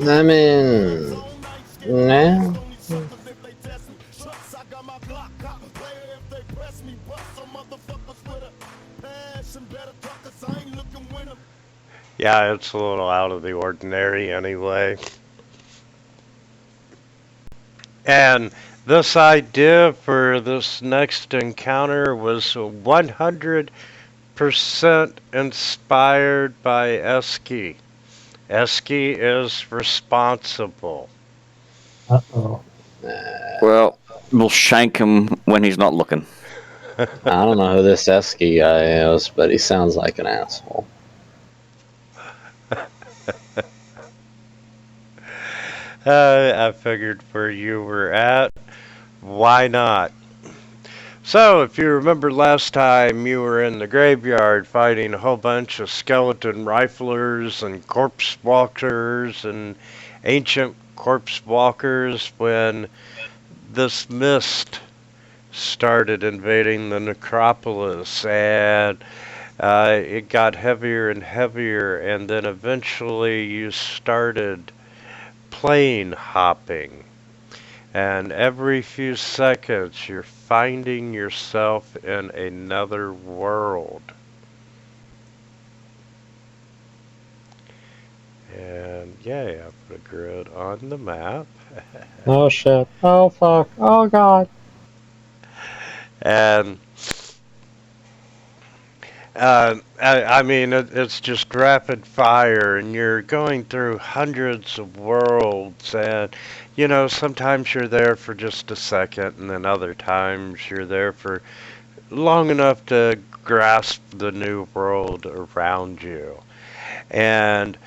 I mean, nah. Yeah, it's a little out of the ordinary anyway. And this idea for this next encounter was 100% inspired by Eski. Eski is responsible. Uh-oh. Well, we'll shank him when he's not looking. I don't know who this Esky guy is, but he sounds like an asshole. I figured where you were at, why not? So, if you remember last time, you were in the graveyard fighting a whole bunch of skeleton riflers and corpse walkers and ancient corpse walkers when this mist started invading the necropolis, and it got heavier and heavier, and then eventually you started plane hopping. And every few seconds, you're finding yourself in another world. And yay, I put a grid on the map. Oh shit. Oh fuck. Oh god. And I mean, it's just rapid fire, and you're going through hundreds of worlds, and you know, sometimes you're there for just a second, and then other times you're there for long enough to grasp the new world around you. And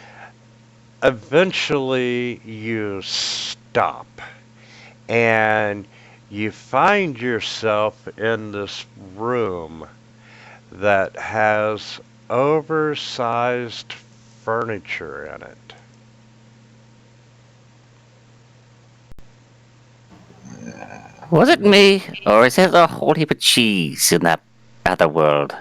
eventually you stop, and you find yourself in this room that has oversized furniture in it. Was it me, or is it a whole heap of cheese in that other world?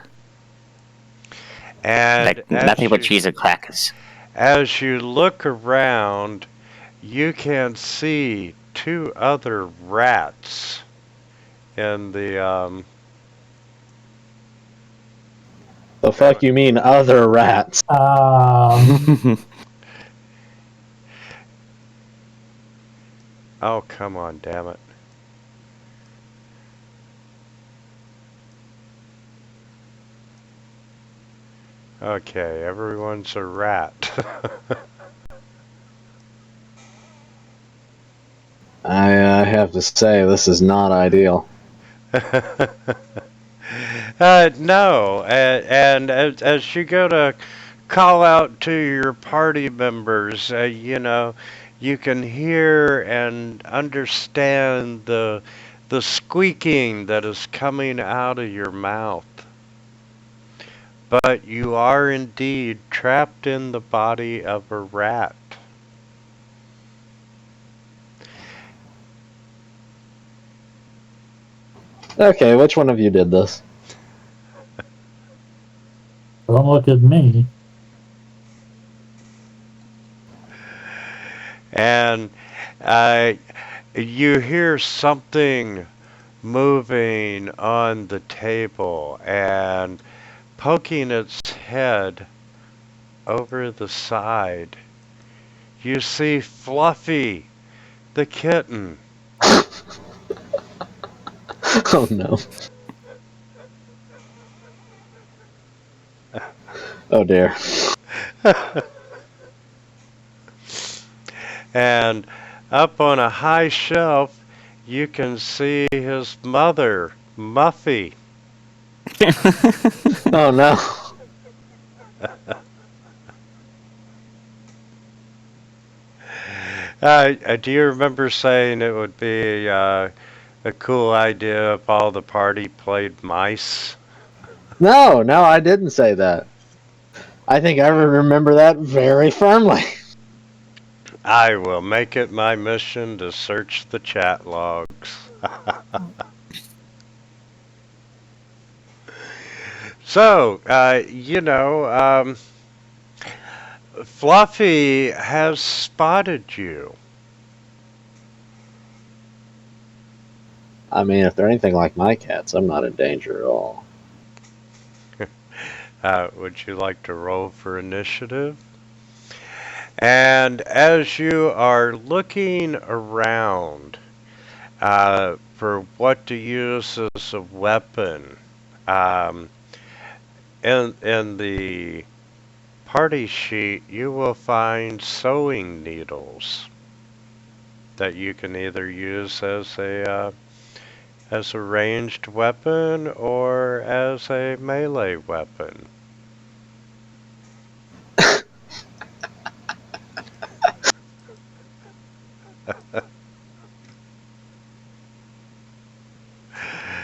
And Like nothing but cheese and crackers. as you look around, you can see two other rats in the The fuck you mean other rats? oh, come on, damn it. Okay, everyone's a rat. I have to say, this is not ideal. No, and as you go to call out to your party members, you know, you can hear and understand the squeaking that is coming out of your mouth. But you are indeed trapped in the body of a rat. Okay, which one of you did this? Don't look at me. And uh, you hear something moving on the table and poking its head over the side. You see Fluffy, the kitten. Oh no. Oh dear. And up on a high shelf, you can see his mother, Muffy. Oh no. Do you remember saying it would be a cool idea if all the party played mice? No, I didn't say that. I think I remember that very firmly. I will make it my mission to search the chat logs. So, you know, Fluffy has spotted you. I mean, if they're anything like my cats, I'm not in danger at all. Would you like to roll for initiative? And as you are looking around for what to use as a weapon, um, in the party sheet, you will find sewing needles that you can either use as a ranged weapon or as a melee weapon.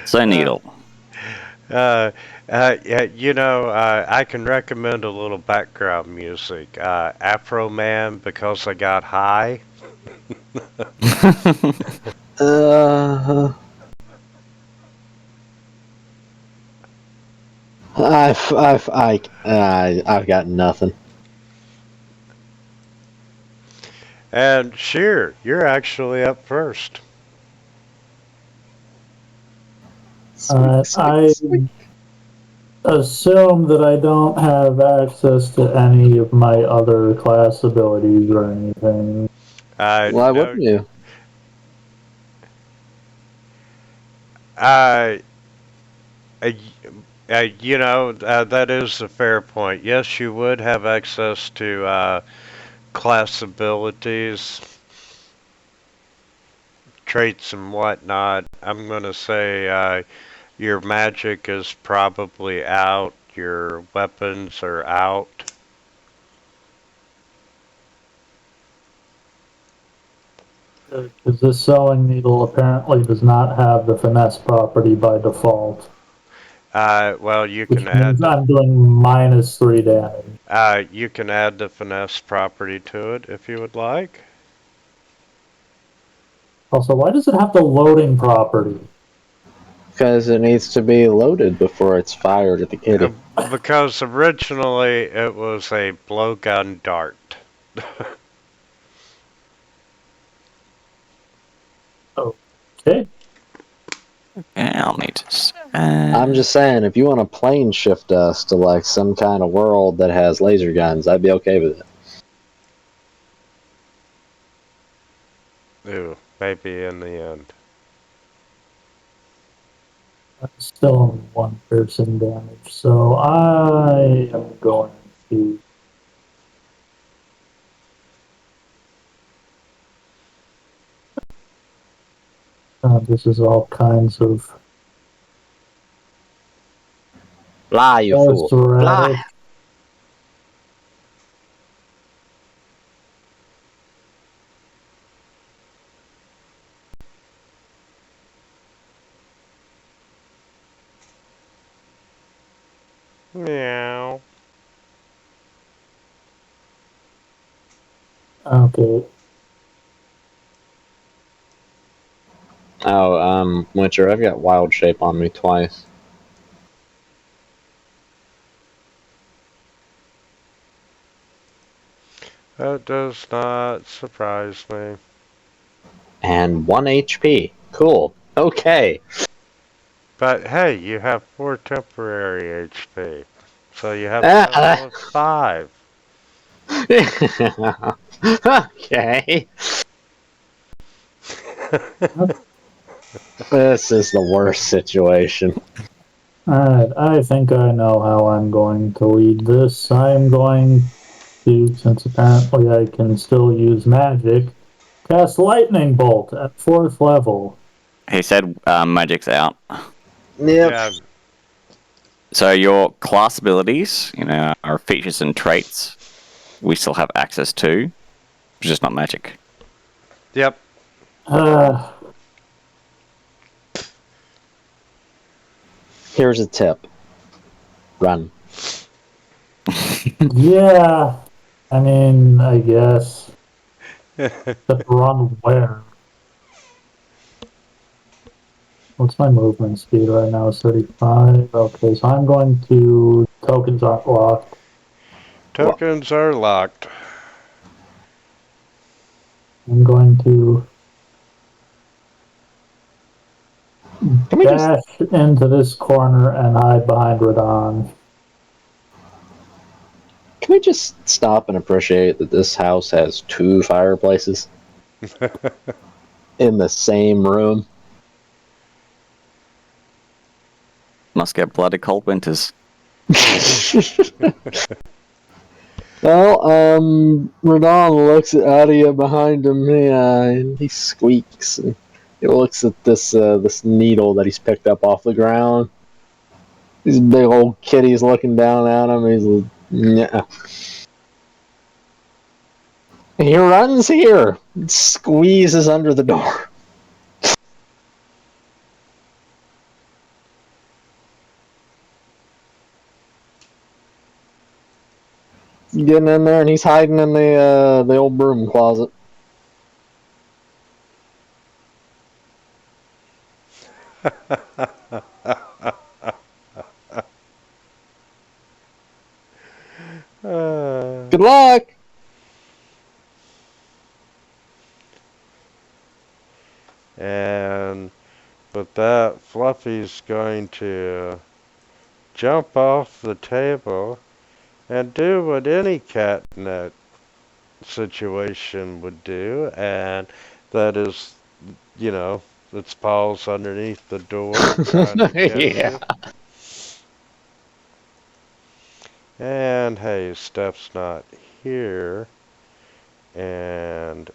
So needle. Yeah, I can recommend a little background music. Afro Man, Because I Got High. Uh, I've got nothing. And Sheer, you're actually up first. I assume that I don't have access to any of my other class abilities or anything. Why No, wouldn't you? uh, uh, that is a fair point. Yes, you would have access to class abilities, traits, and whatnot. I'm going to say your magic is probably out, your weapons are out. Because this sewing needle apparently does not have the finesse property by default, Well, you which can add means I'm doing -3 damage. you can add the finesse property to it if you would like. Also, why does it have the loading property? Because it needs to be loaded before it's fired at the Uh, kitty. because originally it was a blowgun dart. Okay. Yeah, I'll need to. I'm just saying, if you want to plane shift us to like some kind of world that has laser guns, I'd be okay with it. Ooh, maybe in the end. That's still only one person damage, so I am going to. This is all kinds of Fly, you fool. Fly! erratic. Meow. Okay. Oh, Winter, I've got wild shape on me twice. That does not surprise me. And 1 HP. Cool. Okay. But hey, you have 4 temporary HP. So you have a Ah, total of 5. okay. This is the worst situation. Alright, I think I know how I'm going to lead this. I'm going to, since apparently I can still use magic, cast Lightning Bolt at 4th level. He said magic's out. Yep. Yeah, So your class abilities, our features and traits, we still have access to, just not magic. yep. Uh, Here's a tip. Run. yeah, I mean, I guess. But run where? What's my movement speed right now? Is 35. Okay, so I'm going to tokens aren't locked. tokens are locked. I'm going to Can we just dash into this corner and hide behind Radon. can we just stop and appreciate that this house has 2 fireplaces in the same room? Must get bloody cold winters. Well, Radon looks at Adia behind him, and he squeaks. And he looks at this needle that he's picked up off the ground. These big old kitties looking down at him. He's like, yeah. He runs here, squeezes under the door. Getting in there, and he's hiding in the old broom closet. Good luck. And with that, Fluffy's going to jump off the table and do what any cat in that situation would do, and that is, its paws underneath the door, trying to get Yeah. in. And hey, Steph's not here, and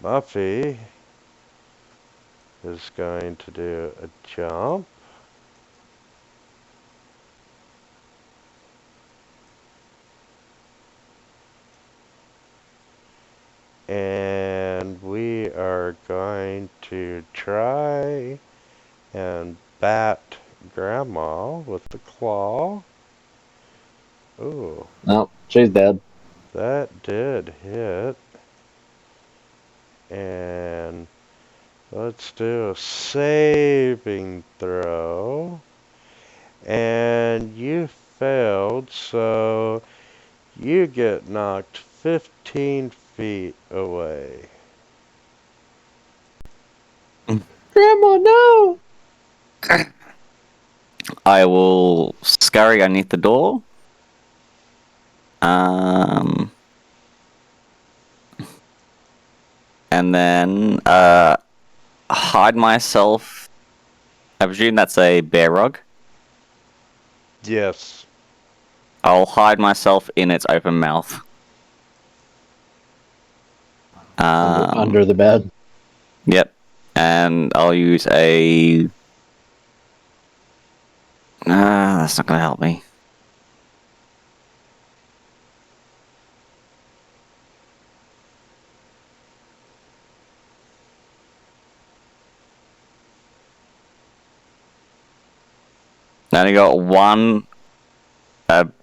Muffy is going to do a jump. And we are going to try and bat Grandma with the claw. Ooh, No, she's dead. that did hit. And let's do a saving throw. And you failed, so you get knocked 15 feet away. Grandma, no! I will scurry underneath the door. And then hide myself. I presume that's a bear rug. Yes. I'll hide myself in its open mouth. Under the bed. Yep. And I'll use a... that's not going to help me. I only got one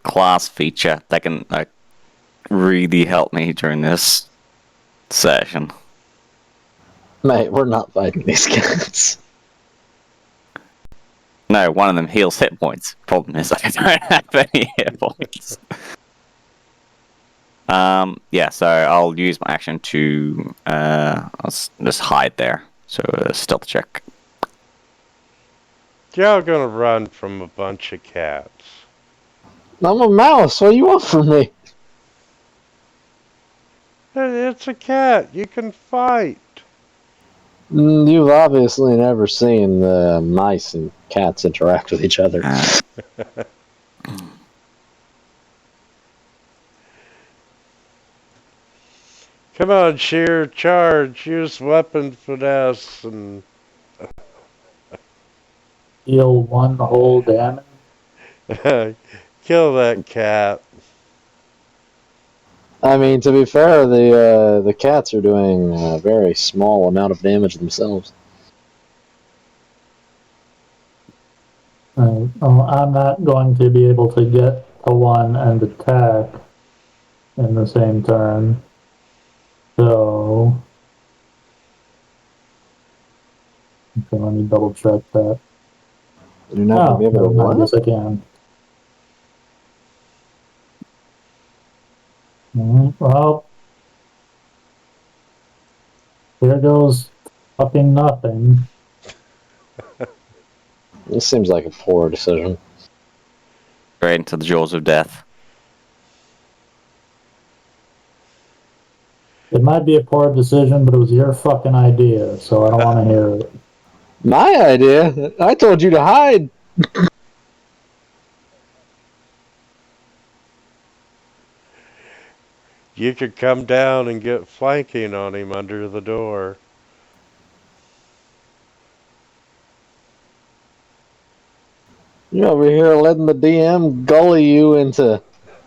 class feature that can really help me during this session. Mate, we're not fighting these cats. No, one of them heals hit points. Problem is, I don't have any hit points. Yeah, so I'll use my action to I'll just hide there. So stealth check. You're gonna run from a bunch of cats. I'm a mouse. What do you want from me? It's a cat. You can fight. You've obviously never seen the mice and cats interact with each other. Come on, Sheer, charge. Use weapon finesse and Deal 1 whole damage. kill that cat. I mean, to be fair, the cats are doing a very small amount of damage themselves. Right. Oh, I'm not going to be able to get to one and attack in the same turn. So, okay, let me double check that. You're not going to be able to no, I what? guess I can. Well, here goes fucking nothing. This seems like a poor decision. Straight into the jaws of death. It might be a poor decision, but it was your fucking idea, so I don't want to hear it. My idea? I told you to hide. You could come down and get flanking on him under the door. You're over here letting the DM gully you into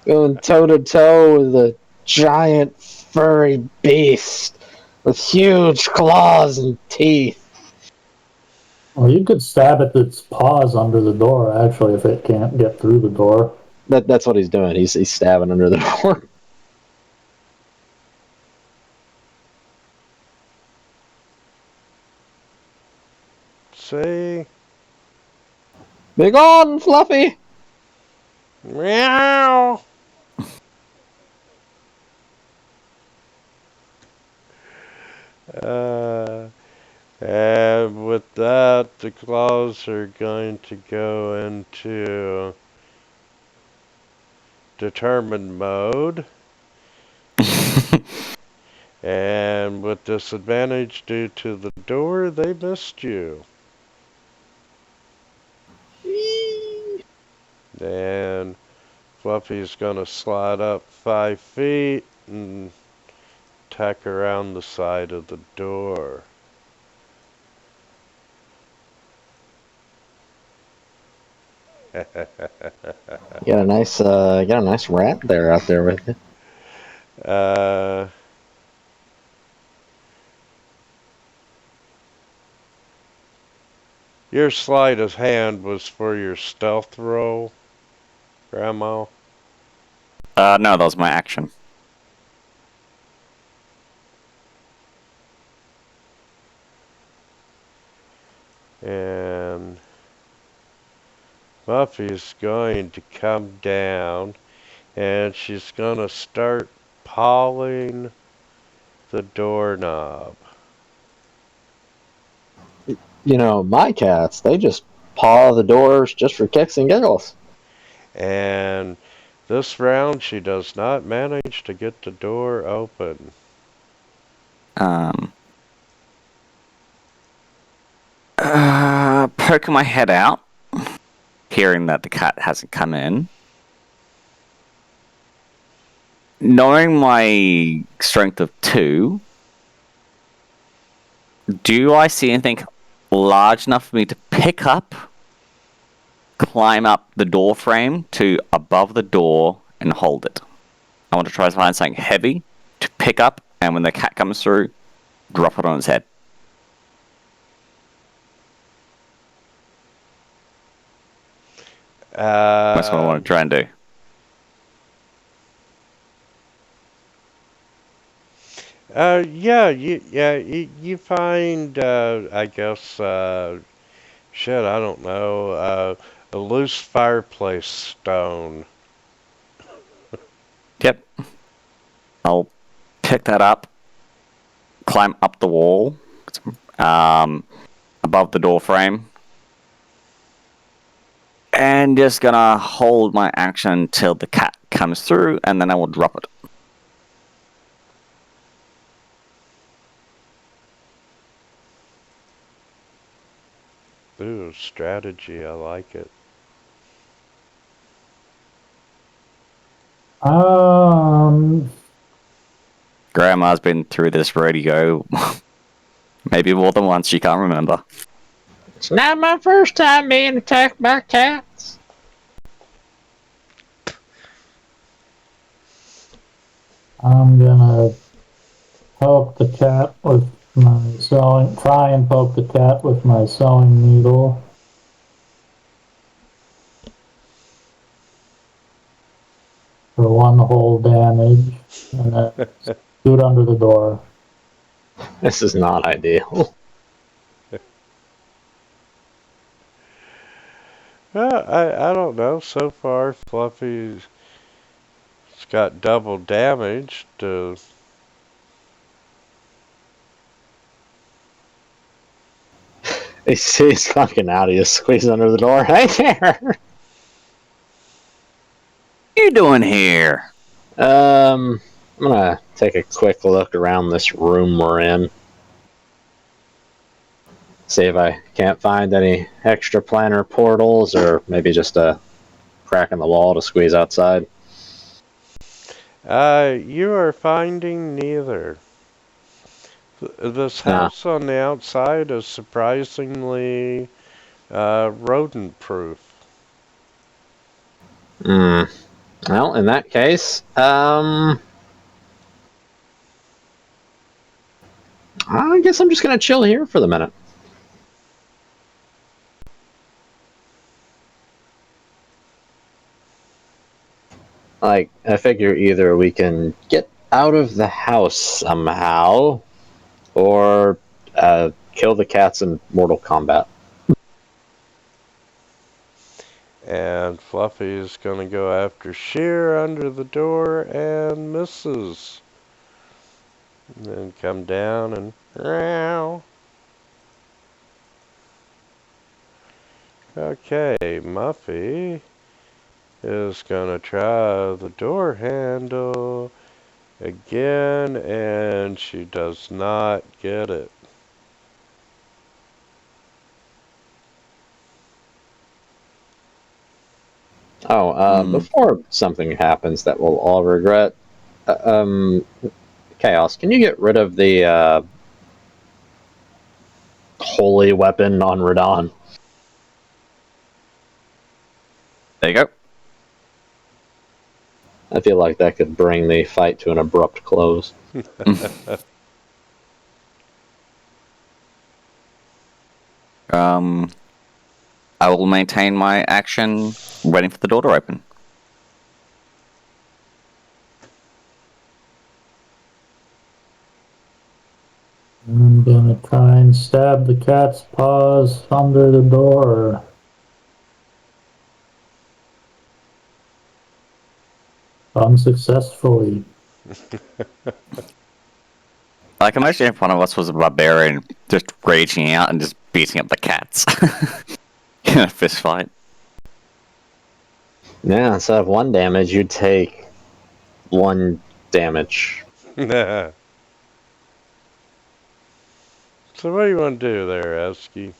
going toe to toe with a giant furry beast with huge claws and teeth. Well, you could stab at its paws under the door, actually, if it can't get through the door. That's what he's doing. He's stabbing under the door. See? Be gone, Fluffy! Meow! And with that, the claws are going to go into determined mode. And with disadvantage due to the door, they missed you. And Fluffy's gonna slide up 5 feet and tack around the side of the door. You got a nice rat there out there with you. Your sleight of hand was for your stealth roll, Grandma. No, that was my action. And Buffy's going to come down and she's gonna start pawing the doorknob. You know, my cats, they just paw the doors just for kicks and giggles. And this round she does not manage to get the door open. Poking my head out, hearing that the cat hasn't come in. Knowing my strength of 2, do I see anything large enough for me to pick up, climb up the door frame to above the door and hold it? I want to try to find something heavy to pick up, and when the cat comes through, drop it on its head. That's what I want to try and do. You find, I guess, shit, I don't know, a loose fireplace stone. Yep. I'll pick that up, climb up the wall, above the door frame, and just gonna hold my action until the cat comes through, and then I will drop it. Ooh, strategy, I like it. Grandma's been through this rodeo maybe more than once, she can't remember. It's not my first time being attacked by cats. I'm gonna poke the cat with my sewing, try and poke the cat with my sewing needle. For 1 whole damage, and then shoot under the door. This is not ideal. I don't know. So far, Fluffy's got double damage to... He's fucking out. He just squeezed under the door. Hey there! What are you doing here? I'm gonna take a quick look around this room we're in. See if I can't find any extra planar portals or maybe just a crack in the wall to squeeze outside. You are finding neither. This Nah. house on the outside is surprisingly rodent-proof. Well, in that case, I guess I'm just gonna chill here for the minute. Like, I figure either we can get out of the house somehow, or kill the cats in Mortal Kombat. And Fluffy's gonna go after Sheer under the door and misses. And then come down and meow. Okay, Muffy is gonna try the door handle again, and she does not get it. Oh, before something happens that we'll all regret, Chaos, can you get rid of the holy weapon on Radon? There you go. I feel like that could bring the fight to an abrupt close. I will maintain my action, waiting for the door to open. I'm gonna try and stab the cat's paws under the door. Unsuccessfully. I can imagine if one of us was a barbarian, just raging out and just beating up the cats in a fist fight. Yeah, instead of 1 damage, you'd take 1 damage. So what do you want to do there, Esky?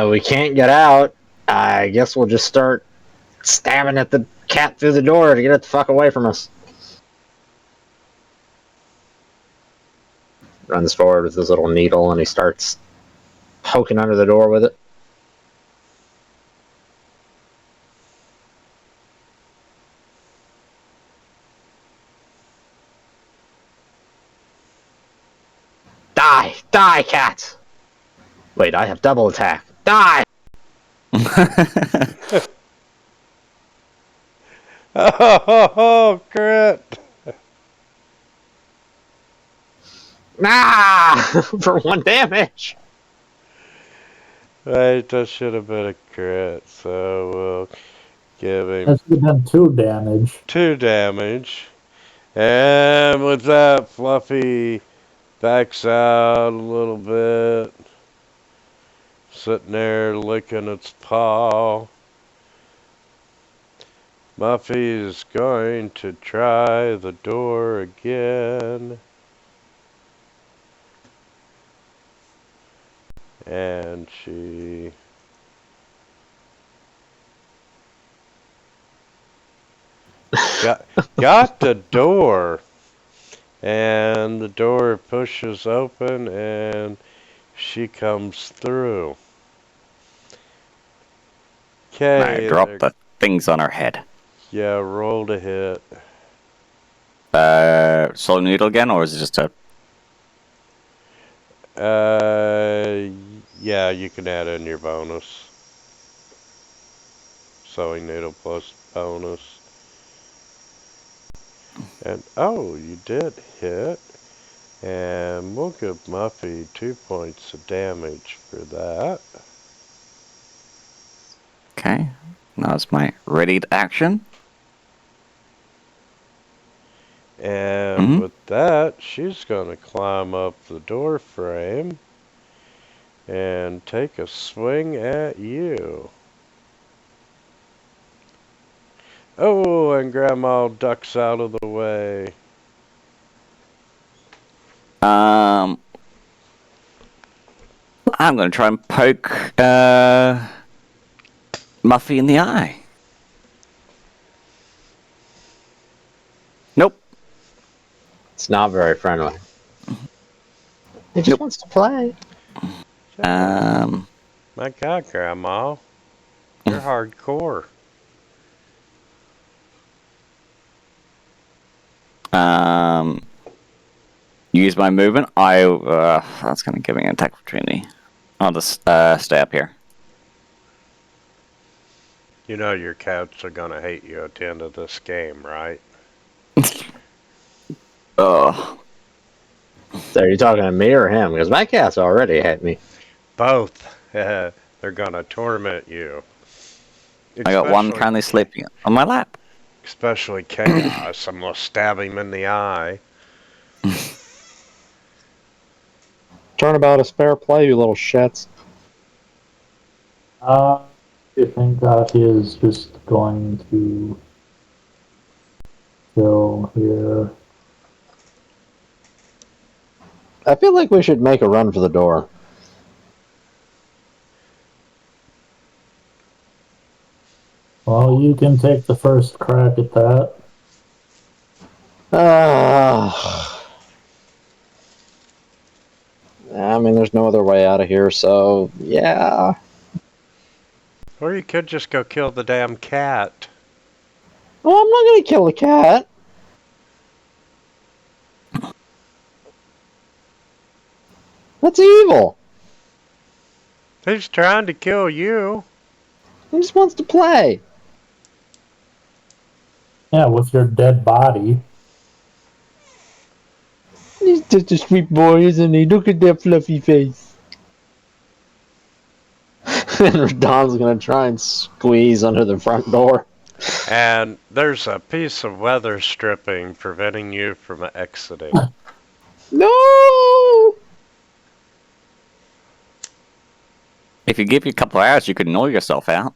We can't get out. I guess we'll just start stabbing at the cat through the door to get it the fuck away from us. Runs forward with his little needle and he starts poking under the door with it. Die! Die, cat! Wait, I have double attack. Die! Oh, crit! Ah! For 1 damage! Right, that should have been a crit, so we'll give him That's been 2 damage. 2 damage. And with that, Fluffy backs out a little bit. Sitting there licking its paw. Muffy's going to try the door again. And she... got the door. And the door pushes open and she comes through. Okay. I drop the things on her head. Yeah, roll to hit. Soul needle again, or is it just a... Yeah, you can add in your bonus. Sewing needle plus bonus. And, oh, you did hit. And we'll give Muffy 2 points of damage for that. Okay, that was my readied action. And with that, she's going to climb up the door frame and take a swing at you. Oh, and Grandma ducks out of the way. I'm going to try and poke Muffy in the eye. Nope. It's not very friendly. He just wants to play. My God, Grandma, you're hardcore. Use my movement. That's going to give me an attack opportunity. I'll just stay up here. You know your cats are going to hate you at the end of this game, right? Oh. So are you talking to me or him? Because my cats already hate me. Both. They're going to torment you. I got one currently sleeping on my lap. Especially Chaos. I'm going to stab him in the eye. Turnabout is fair play, you little shits. I think that he is just going to go here. I feel like we should make a run for the door. Well, you can take the first crack at that. I mean, there's no other way out of here, so yeah. Or you could just go kill the damn cat. Well, I'm not gonna kill the cat. That's evil. He's trying to kill you. He just wants to play. Yeah, with your dead body. He's just a sweet boy, isn't he? Look at that fluffy face. And Don's gonna try and squeeze under the front door. And there's a piece of weather stripping preventing you from exiting. No! If you give you a couple hours, you could gnaw yourself out.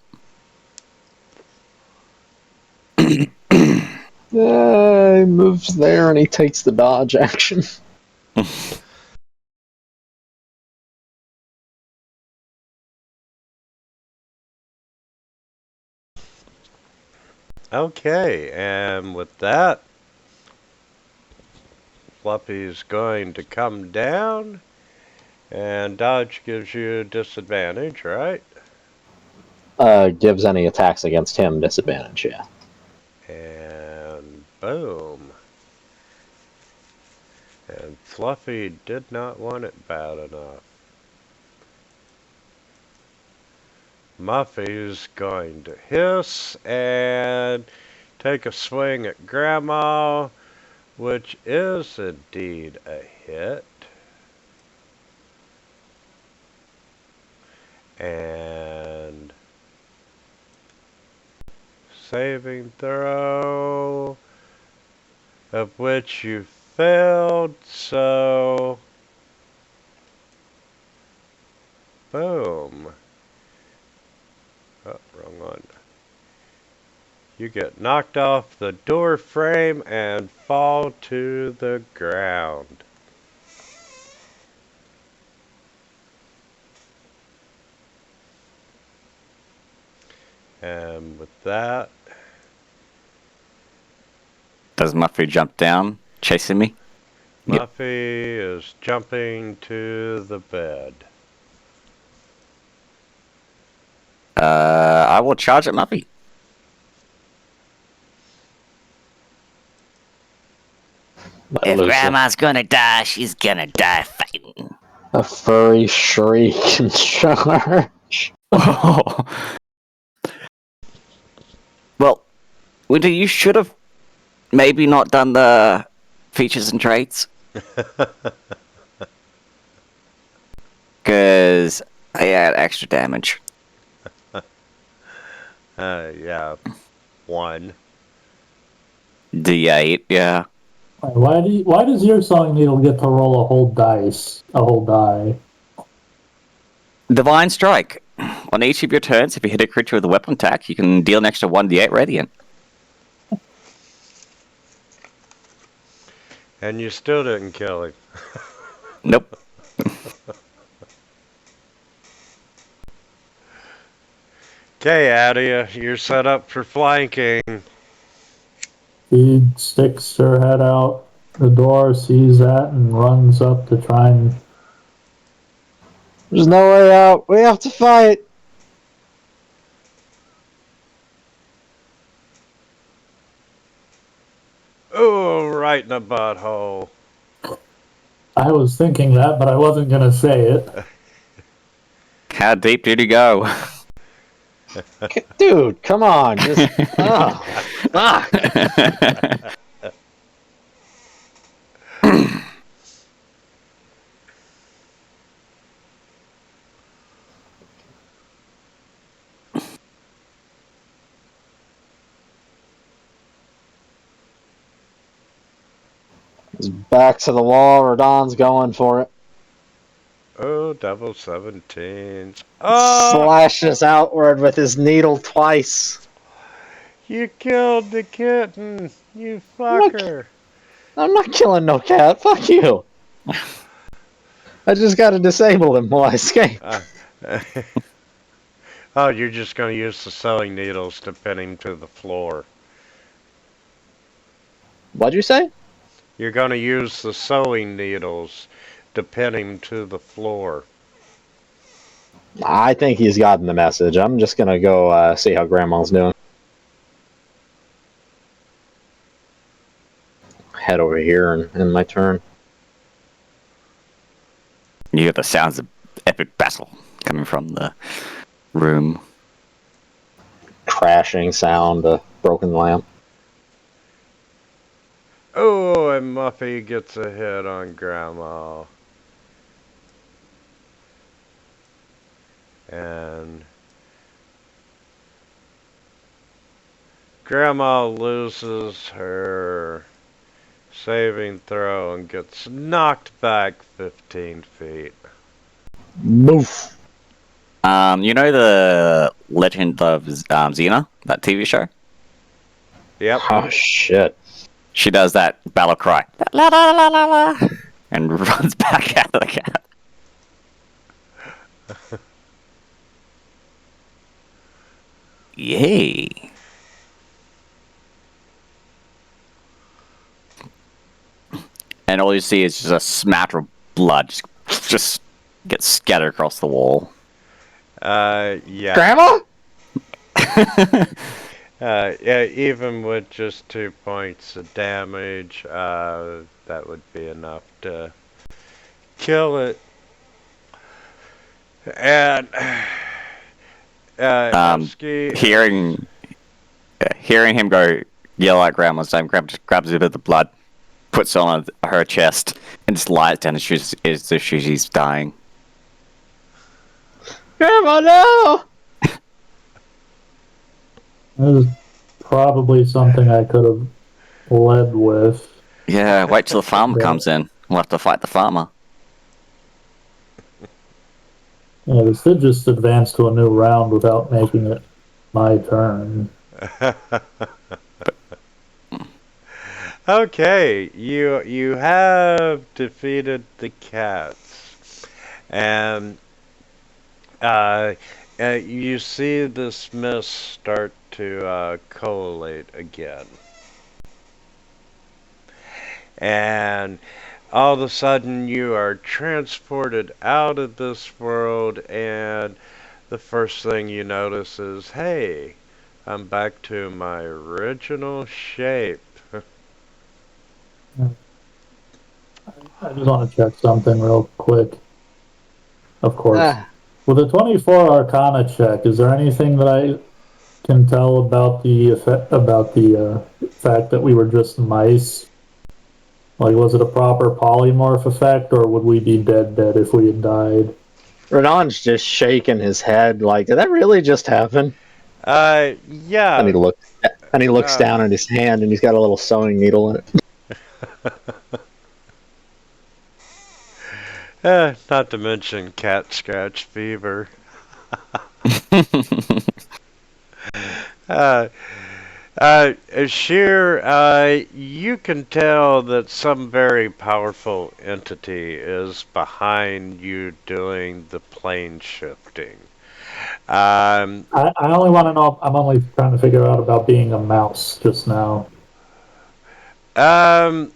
He moves there and he takes the dodge action. Okay, and with that, Fluffy's going to come down, and dodge gives you a disadvantage, right? Gives any attacks against him disadvantage, yeah. And boom. And Fluffy did not want it bad enough. Muffy's going to hiss and take a swing at Grandma, which is indeed a hit. And saving throw, of which you failed, so boom. Oh, wrong one. You get knocked off the door frame and fall to the ground. And with that, Does Muffy jump down, chasing me? Yep. Muffy is jumping to the bed. I will charge at Muffy. If Grandma's gonna die, she's gonna die fighting. A furry shriek and charge. Well, Winter, you should have maybe not done the features and traits. Because I had extra damage. Yeah. 1. D8, yeah. Why does your sewing needle get to roll a whole die? Divine Strike. On each of your turns, if you hit a creature with a weapon attack, you can deal an extra 1d8 radiant. And you still didn't kill him. Nope. Okay, Adia, you're set up for flanking. She sticks her head out the door, sees that, and runs up to try and... There's no way out. We have to fight. Oh, right in the butthole. I was thinking that, but I wasn't gonna say it. How deep did he go? Dude, come on. Just. Fuck. His back to the wall. Radon's going for it. Oh, double 17s. Oh! Slashes outward with his needle twice. You killed the kitten, you fucker. I'm not killing no cat. Fuck you. I just gotta disable him while I escape. Oh, you're just going to use the sewing needles to pin him to the floor. What'd you say? You're going to use the sewing needles to pin him to the floor. I think he's gotten the message. I'm just gonna go see how Grandma's doing. Head over here and end my turn. You hear the sounds of epic battle coming from the room. Crashing sound, a broken lamp. Oh, and Muffy gets a hit on Grandma. And Grandma loses her saving throw and gets knocked back 15 feet. Moof. You know the Legend of Xena, that TV show? Yep. Oh shit. She does that battle cry. La la la la la, and runs back out of the cat. Yay. And all you see is just a smatter of blood just get scattered across the wall. Yeah. Grandma? Yeah, even with just 2 points of damage, that would be enough to kill it. And Husky, Hearing him go yell at Grandma's name, Grandma just grabs a bit of the blood, puts it on her chest, and just lies down as if she's dying. Grandma, no! This is probably something I could have led with. Yeah, wait till the farmer comes in. We'll have to fight the farmer. Yeah, this did just advance to a new round without making it my turn. Okay, you have defeated the cats, and you see this mist start to collate again, and all of a sudden you are transported out of this world, and the first thing you notice is, hey, I'm back to my original shape. I just want to check something real quick. Of course. Ah, With a 24 Arcana check, is there anything that I can tell about the fact that we were just mice? Like, was it a proper polymorph effect, or would we be dead if we had died? Radon's just shaking his head like, did that really just happen? Yeah. And he looks down at his hand and he's got a little sewing needle in it. Not to mention cat scratch fever. Uh, Sheer, you can tell that some very powerful entity is behind you doing the plane shifting. Um, I only want to know. I'm only trying to figure out about being a mouse just now. um,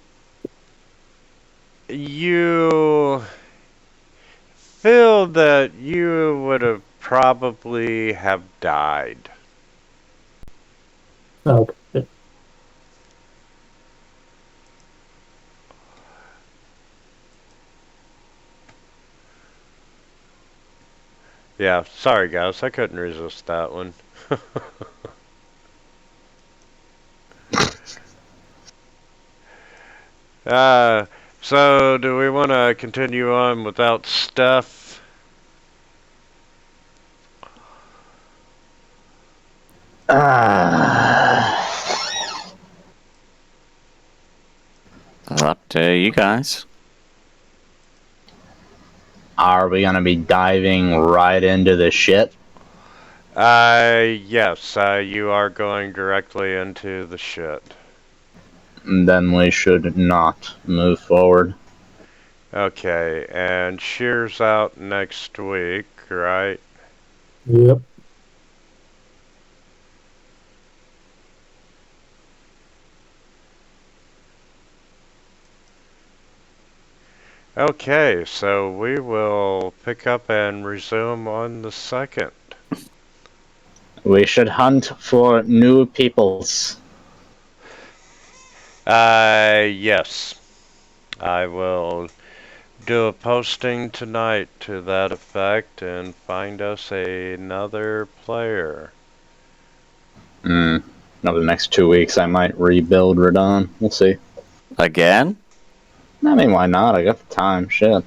you feel that you would have probably have died. Okay. Yeah, sorry guys, I couldn't resist that one. uh, so do we want to continue on without stuff? Up to you guys. Are we gonna be diving right into the shit? Yes, you are going directly into the shit. Then we should not move forward. Okay, and Shear's out next week, right? Yep. Okay, so we will pick up and resume on the second. We should hunt for new peoples. Yes. I will do a posting tonight to that effect and find us another player. Over the next 2 weeks, I might rebuild Radon. We'll see. Again? I mean, why not? I got the time. Shit.